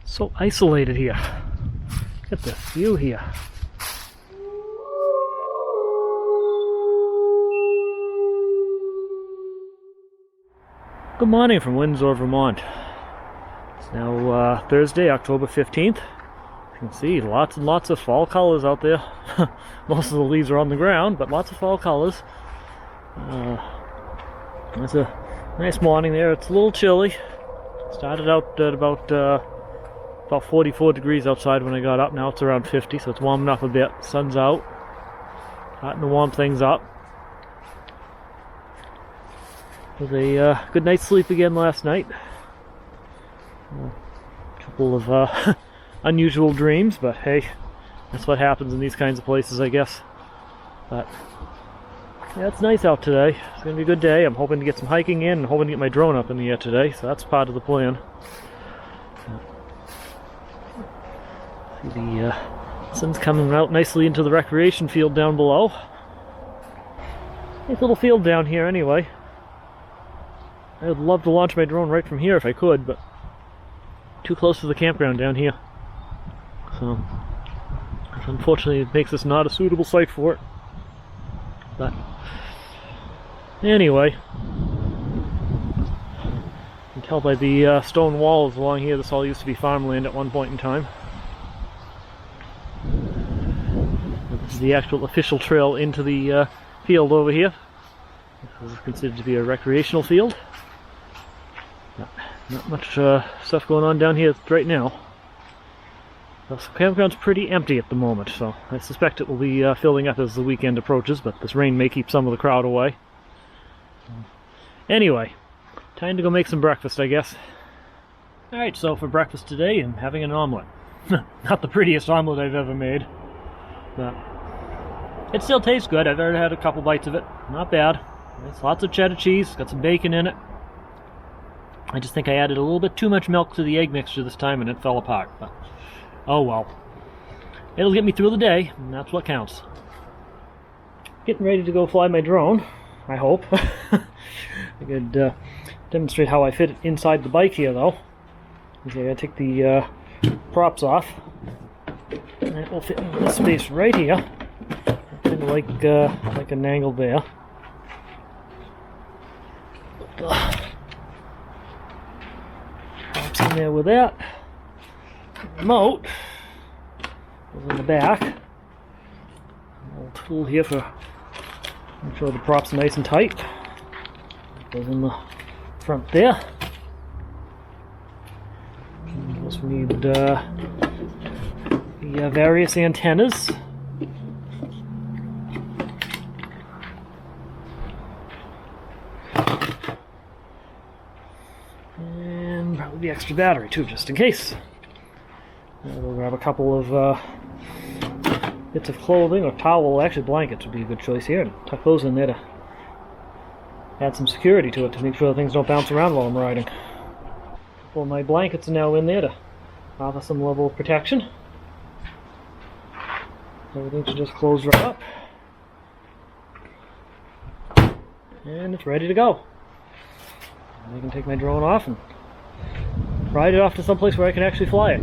So isolated here. Look at this view here. Good morning from Windsor, Vermont. It's now Thursday, October 15th. You can see lots and lots of fall colors out there. Most of the leaves are on the ground, but lots of fall colors. It's a nice morning there. It's a little chilly. Started out at about 44 degrees outside when I got up. Now it's around 50, so it's warming up a bit. Sun's out, starting to warm things up. It was a good night's sleep again last night. A couple of unusual dreams, but hey, that's what happens in these kinds of places, I guess. But yeah, it's nice out today. It's going to be a good day. I'm hoping to get some hiking in and hoping to get my drone up in the air today, so that's part of the plan. See the sun's coming out nicely into the recreation field down below. Nice little field down here anyway. I would love to launch my drone right from here if I could, but too close to the campground down here. So, unfortunately it makes this not a suitable site for it. But, anyway. You can tell by the stone walls along here, this all used to be farmland at one point in time. This is the actual official trail into the field over here. This is considered to be a recreational field. Not much stuff going on down here right now. The campground's pretty empty at the moment, so I suspect it will be filling up as the weekend approaches, but this rain may keep some of the crowd away. Anyway, time to go make some breakfast, I guess. Alright, so for breakfast today, I'm having an omelet. Not the prettiest omelet I've ever made, but it still tastes good. I've already had a couple bites of it. Not bad. There's lots of cheddar cheese, got some bacon in it. I just think I added a little bit too much milk to the egg mixture this time and it fell apart, but oh well. It'll get me through the day, and that's what counts. Getting ready to go fly my drone, I hope. I could demonstrate how I fit it inside the bike here though. Okay, I gotta take the props off. And it will fit in this space right here. Kind of like an angle there. Props in there with that. Remote goes in the back. A little tool here for make sure the props are nice and tight. Goes in the front there. And also we need the various antennas. And probably the extra battery too, just in case. We'll grab a couple of bits of clothing or towel, actually blankets would be a good choice here, and tuck those in there to add some security to it to make sure things don't bounce around while I'm riding. A couple of my blankets are now in there to offer some level of protection. Everything should just close right up. And it's ready to go. I can take my drone off and ride it off to someplace where I can actually fly it.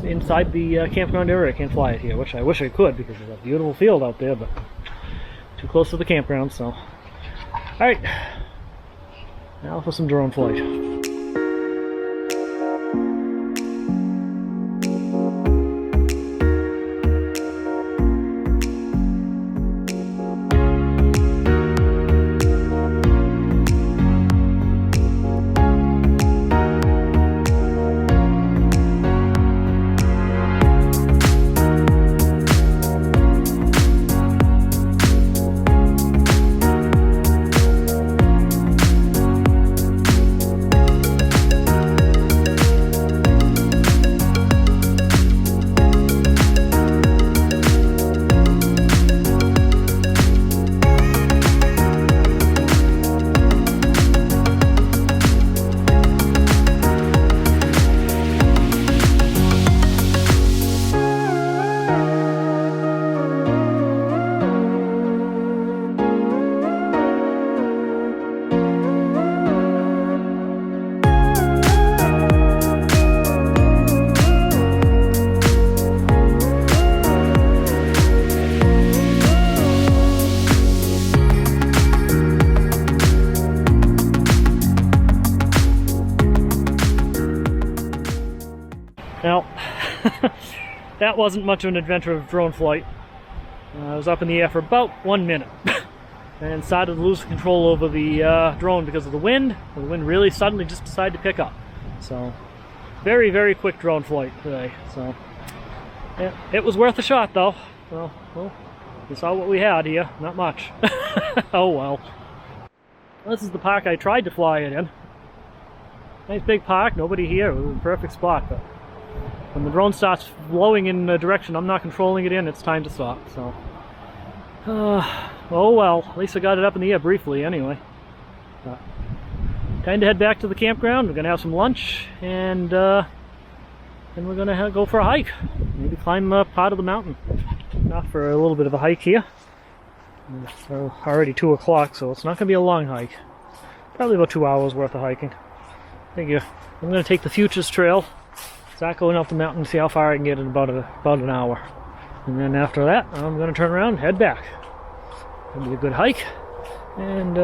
Inside the campground area I can't fly it here, which I wish I could because there's a beautiful field out there, but too close to the campground, so. Alright, now for some drone flight. Now, that wasn't much of an adventure of drone flight. I was up in the air for about 1 minute and started to lose control over the drone because of the wind. The wind really suddenly just decided to pick up. So, very, very quick drone flight today. So, yeah, it was worth a shot though. Well, we saw what we had here. Not much. Oh well. This is the park I tried to fly it in. Nice big park, nobody here. It was a perfect spot, but when the drone starts blowing in a direction I'm not controlling it in, it's time to stop. So, oh well. At least I got it up in the air briefly, anyway. Time to head back to the campground. We're gonna have some lunch, and then we're gonna go for a hike. Maybe climb part of the mountain. Not for a little bit of a hike here. It's already 2 o'clock, so it's not gonna be a long hike. Probably about 2 hours worth of hiking. I'm gonna take the Futures Trail, start going up the mountain, see how far I can get in about an hour. And then after that, I'm gonna turn around and head back. It'll be a good hike, and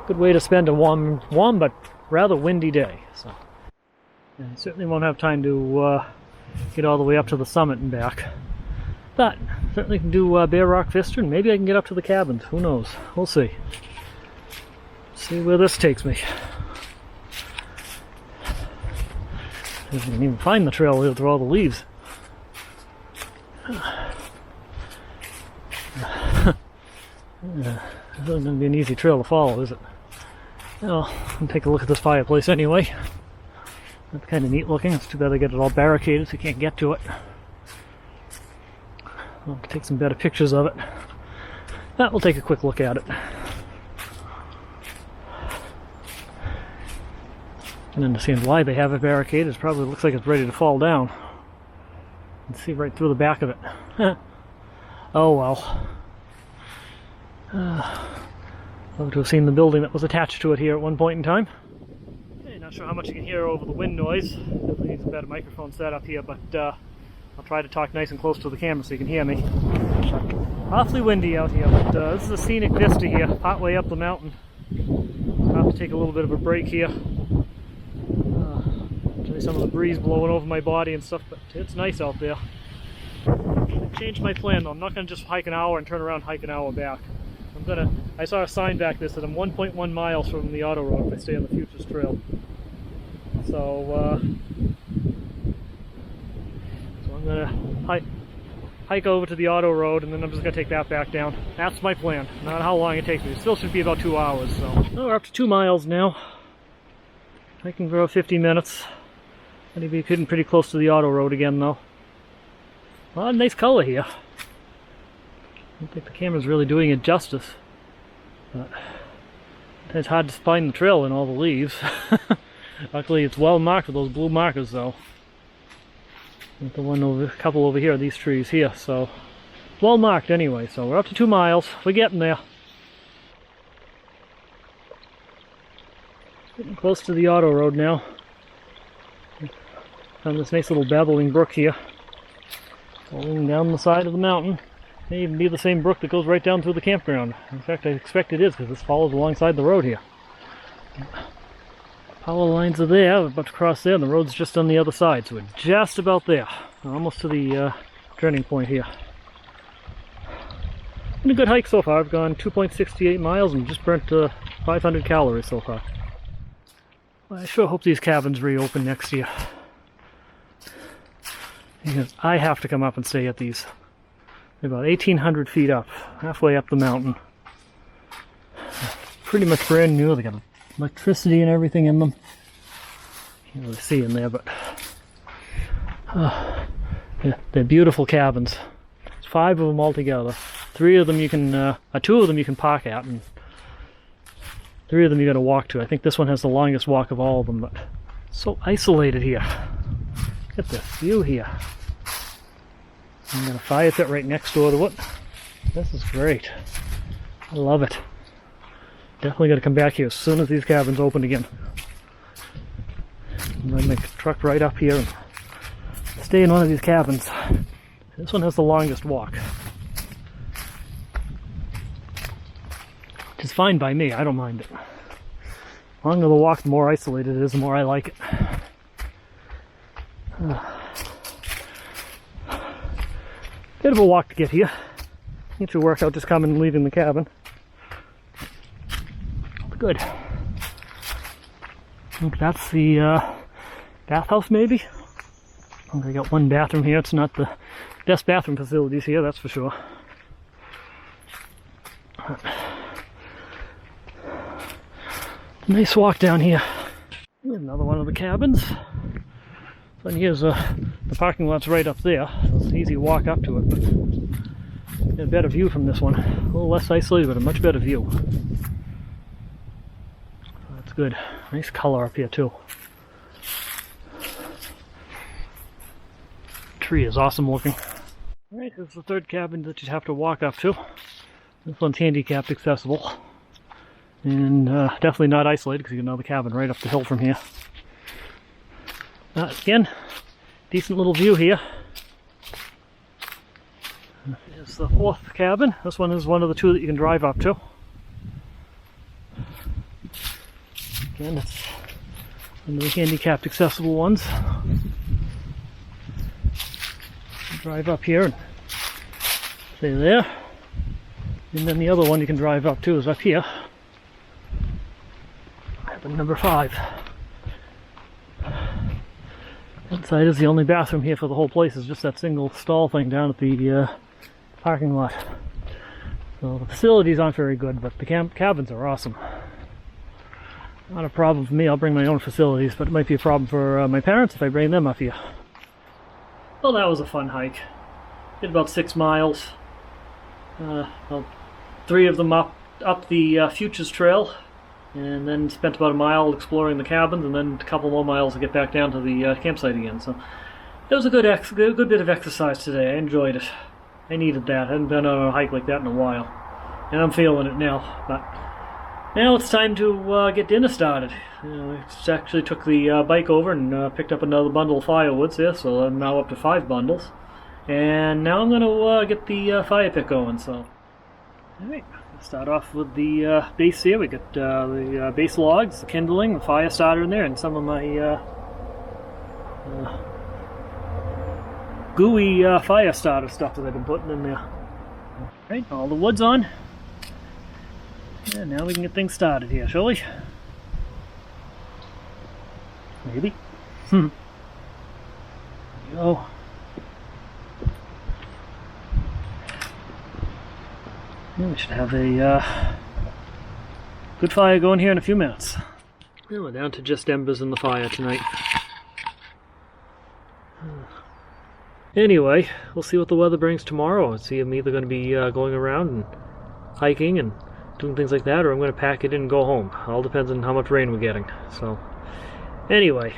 good way to spend a warm but rather windy day. So I certainly won't have time to get all the way up to the summit and back. But certainly can do Bear Rock Vista, and maybe I can get up to the cabins. Who knows? We'll see. See where this takes me. I didn't even find the trail through all the leaves. It's not going to be an easy trail to follow, is it? Well, I'll take a look at this fireplace anyway. That's kind of neat looking. It's too bad they get it all barricaded so you can't get to it. I'll take some better pictures of it. But we'll take a quick look at it. And understand why they have it barricaded. It probably looks like it's ready to fall down. You can see right through the back of it. Oh well. Love to have seen the building that was attached to it here at one point in time. Okay, not sure how much you can hear over the wind noise. Definitely needs a better microphone setup here, but I'll try to talk nice and close to the camera so you can hear me. Awfully windy out here, but this is a scenic vista here, partway up the mountain. I'll have to take a little bit of a break here. Some of the breeze blowing over my body and stuff, but it's nice out there. I changed my plan though. I'm not going to just hike an hour and turn around and hike an hour back. I saw a sign back there that I'm 1.1 miles from the auto road if I stay on the Futures Trail. So I'm going to hike over to the auto road, and then I'm just going to take that back down. That's my plan. Not how long it takes me. It still should be about 2 hours. So we're up to 2 miles now. Hiking for about 50 minutes. Going to be getting pretty close to the auto road again though. A lot of nice color here. I don't think the camera's really doing it justice. But it's hard to find the trail in all the leaves. Luckily it's well marked with those blue markers though. Like the one over, a couple over here, these trees here, so well marked anyway. So we're up to 2 miles. We're getting there. Getting close to the auto road now. Found this nice little babbling brook here, rolling down the side of the mountain. It may even be the same brook that goes right down through the campground. In fact, I expect it is, because this follows alongside the road here. Power lines are there. We're about to cross there, and the road's just on the other side, so we're just about there. We're almost to the turning point here. Been a good hike so far. I've gone 2.68 miles and just burnt 500 calories so far. Well, I sure hope these cabins reopen next year, because I have to come up and stay at these. They're about 1,800 feet up, halfway up the mountain. Pretty much brand new. They got electricity and everything in them. Can't really see in there, but yeah, they're beautiful cabins. There's 5 of them altogether. 3 of them you can, 2 of them you can park at, and 3 of them you got to walk to. I think this one has the longest walk of all of them, but so isolated here. Look at this view here. I'm got a fire pit right next door to it. This is great. I love it. Definitely got to come back here as soon as these cabins open again. I'm going to make a truck right up here and stay in one of these cabins. This one has the longest walk. Which is fine by me. I don't mind it. The longer the walk, the more isolated it is, the more I like it. Bit of a walk to get here. Get your workout just coming and leaving the cabin. Good. I think that's the bathhouse, maybe. I think I got one bathroom here. It's not the best bathroom facilities here, that's for sure. Nice walk down here. Another one of the cabins. And here's the parking lot's right up there, so it's an easy walk up to it. But get a better view from this one. A little less isolated, but a much better view. So that's good. Nice color up here too. Tree is awesome looking. Alright, here's the third cabin that you'd have to walk up to. This one's handicapped accessible. And definitely not isolated because you get another cabin right up the hill from here. Again, decent little view here. Here's the fourth cabin. This one is one of the two that you can drive up to. Again, it's one of the handicapped accessible ones. Drive up here and stay there. And then the other one you can drive up to is up here. Cabin number 5. Inside is the only bathroom here for the whole place. Is just that single stall thing down at the parking lot. So the facilities aren't very good, but the cabins are awesome. Not a problem for me. I'll bring my own facilities, but it might be a problem for my parents if I bring them up here. Well, that was a fun hike. Did about 6 miles. Well, 3 of them up the Futures Trail, and then spent about a mile exploring the cabins, and then a couple more miles to get back down to the campsite again. So it was a good bit of exercise today. I enjoyed it. I needed that. I hadn't been on a hike like that in a while, and I'm feeling it now. But now it's time to get dinner started. I actually took the bike over and picked up another bundle of firewoods there, so I'm now up to 5 bundles. And now I'm going to get the fire pit going. So, alright, start off with the base here. We got the base logs, the kindling, the fire starter in there, and some of my gooey fire starter stuff that I've been putting in there. Alright, all the wood's on. And now we can get things started here, shall we? Maybe. There we go. Yeah, we should have a good fire going here in a few minutes. Well, we're down to just embers in the fire tonight. Anyway, we'll see what the weather brings tomorrow. I'll see, I'm either going to be going around and hiking and doing things like that, or I'm going to pack it in and go home. All depends on how much rain we're getting. So, anyway,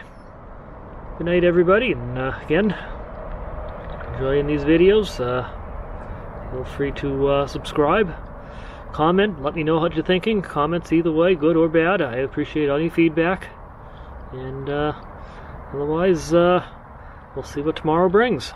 good night everybody, and again, enjoying these videos. Feel free to subscribe, comment, let me know what you're thinking. Comments either way, good or bad. I appreciate any feedback. And otherwise, we'll see what tomorrow brings.